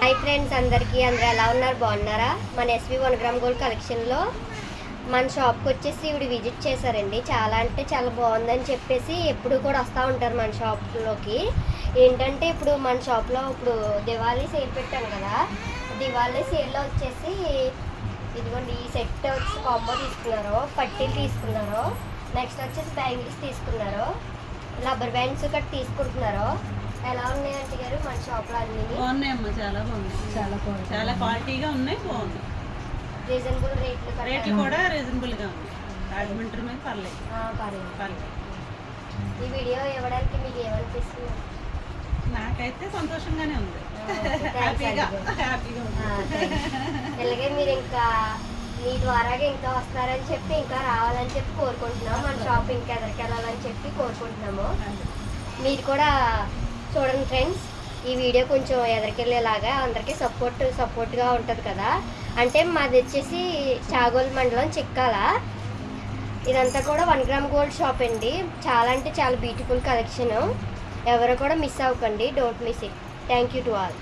Hi friends, అందరూ ఎలా ఉన్నారు? బాగున్నారా? మన ఎస్వి 1 గ్రామ్ గోల్డ్ కలెక్షన్లో మన షాప్కి వచ్చేసి ఇవి విజిట్ చేశారండి. చాలా అంటే చాలా బాగుందని చెప్పేసి ఎప్పుడు కూడా వస్తూ ఉంటారు మన షాప్లోకి. ఏంటంటే ఇప్పుడు మన షాప్లో ఇప్పుడు దివాళీ సేల్ పెట్టాను కదా, దివాళీ సేల్లో వచ్చేసి ఇదిగోండి ఈ సెట్ వచ్చి కాంబో తీసుకున్నారు, పట్టీలు తీసుకున్నారు, నెక్స్ట్ వచ్చేసి బ్యాంగిల్స్ తీసుకున్నారు, రబ్బర్ బ్యాండ్స్ కట్ తీసుకుంటున్నారు. ఎలా ఉన్నాయి ఆంటీ గారు మన షాప్లో? అన్ని బాగున్నాయమ్మా, చాలా బాగుంది, చాలా క్వాలిటీగా ఉన్నాయి, బాగుంది. రీజనబుల్ రేట్లు కూడా రీజనబుల్గా ఉంది. రాజమండ్రి మీద పర్లేదు. ఈ వీడియో ఇవ్వడానికి మీకు ఏమనిపిస్తుంది? నాకైతే సంతోషంగానే ఉంది, ఇలాగే మీరు ఇంకా మీ ద్వారాగా ఇంకా వస్తారని చెప్పి ఇంకా రావాలని చెప్పి కోరుకుంటున్నాము. మన షాప్ ఇంకా ఎదరికి వెళ్ళాలని చెప్పి కోరుకుంటున్నాము. మీరు కూడా చూడండి ఫ్రెండ్స్, ఈ వీడియో కొంచెం ఎదరికెళ్ళేలాగా అందరికీ సపోర్ట్గా ఉంటుంది కదా. అంటే మాది వచ్చేసి చాగోల్ మండలం చిక్కాల. ఇదంతా కూడా 1 గ్రామ్ గోల్డ్ షాప్ అండి. చాలా అంటే చాలా బ్యూటిఫుల్ కలెక్షన్. ఎవరు కూడా మిస్ అవ్వకండి, don't miss it. Thank you to all.